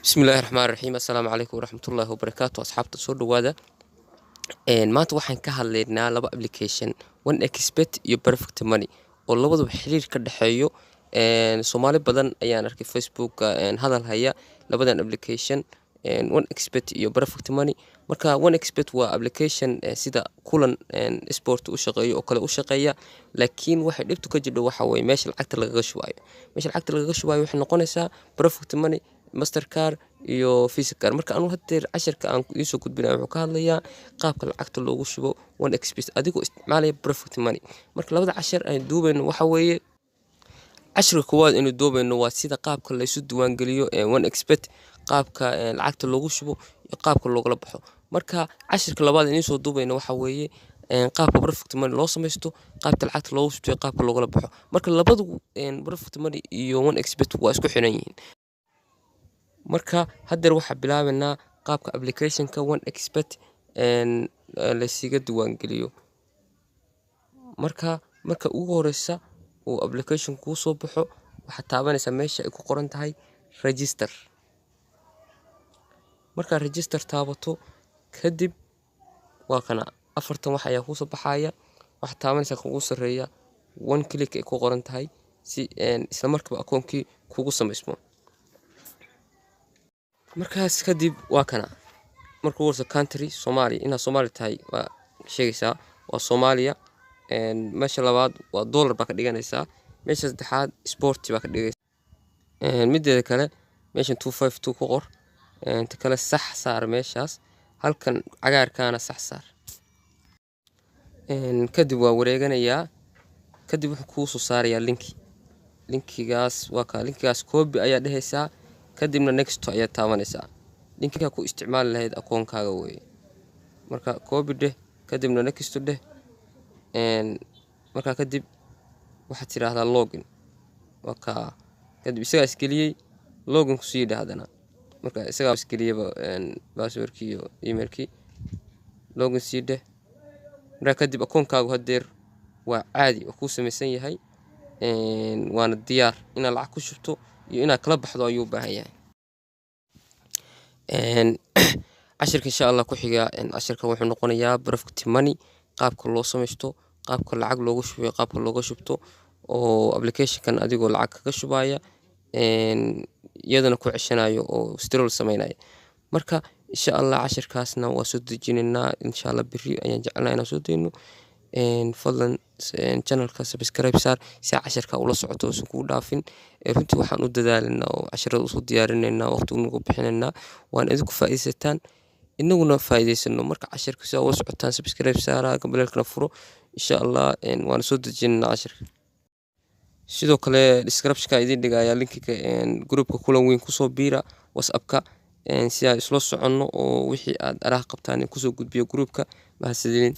بسم الله الرحمن الرحيم السلام عليكم ورحمة الله وبركاته أصحابتا soo dhawaada maanta waxaan ka hadlaynaa laba application one expert iyo perfect money oo labaduba xiriir ka dhaxeeyo Soomaali badan ayaan arkay Facebook hadal haya labadan application one expert iyo perfect money marka one expert waa application sida kulan sport u shaqeeyo oo kale u shaqeeya laakiin waxa dhibtu ka jiro waxa way meesha lacagta lagaga shubayo waxay noqonaysaa perfect money Mastercard iyo Visa card marka anu hadeer casharka aan isoo gudbinayo wuxuu ka hadlayaa qaabka lacagta loogu shubo one expert adigoo isticmaalaya perfect money marka labada cashar ay duubayno waxa weeye cashirka koowaad inuu duubayno waa sida qaabka la isu diiwaan geliyo one expert qaabka lacagta loogu shubo iyo qaabka looga baxo marka cashirka labaad inuu soo duubayno waxa weeye qaabka perfect money loo sameesto qaabka lacagta loogu shubo iyo qaabka looga baxo marka labadu perfect money iyo one expert waa isku xiran yihiin marka hadeer waxa bilaabanaa qaabka application-ka one expert la isiga diiwaan geliyo marka ugu horeysa oo application ku soo baxo waxa taabanaysa meesha ay ku qoran tahay register marka register taabato kadib waa kana afartan wax ayaa ku soo baxaya waxa taabanaysa kugu sareeya one click ay ku qoran tahay si isla markiiba akoonkii kugu sameysmo markaas kadib waa kana markuu warso country Soomaali ina Soomaali tahay waa sheegaysaa waa Soomaaliya meesha labaad waa dollar ba ka dhiganaysaa meesha saddexaad sport ba ka dhigaysaa mideeda kale meesha 252 ku qor inta kale sax saar meeshaas halkan cagaarkaana sax saar kadib waa wareeganayaa kadib wuxuu ku soo saarayaa linkigaas waa ka linkigaas copy ayaa dhehaysaa kadibna next ayaa taabanaysaa linkiga ku isticmaal lahayd akoonkaaga weey marka copy dheh kadibna next dheh marka kadib waxa tiraahdaa login waka kadib isaga iskeliyay login ku sii dhahdana marka isaga iskeliyay passwordkii iyo emailkii login sii dheh marka kadib akoonkaagu hadeer waa caadi oo ku sameeysan yahay waana diyaar ina lacag ku shubto iyo ina kala baxdo ayuu baahan yahay cashirka insha Allah ku xiga cashirka wuxuu noqonayaa perfect money qaabka loo sameesto qaabka lacag loogu shubo qaabka looga shubto oo application-kan adigoo lacag kaga shubaya iyadana ku ceshanayo oo withdrawal sameeynaya marka insha Allah cashirkaasna waa soo dejinayna insha Allah biri ayaan jecelnahay inaan soo deeyno fadlan channelka subscribe saar si cashirka ula socoto oo ku dhaafin runtii waxaan u dadaalanaa oo cashirada u soo diyaarinayna waqti ugu bixinayna waan idinku faa'iideysataan inaguna faa'iideysano marka cashirka si ula socotaan subscribe saara gambaleelkana furo insha Allah waan soo dejinayna cashirka sidoo kale description-ka idin dhigaya linkiga groupka kulan weyn ku soo biira WhatsApp-ka si ay isla socono oo wixii aad araah qabtaan ku soo gudbiyo groupka mahadsanid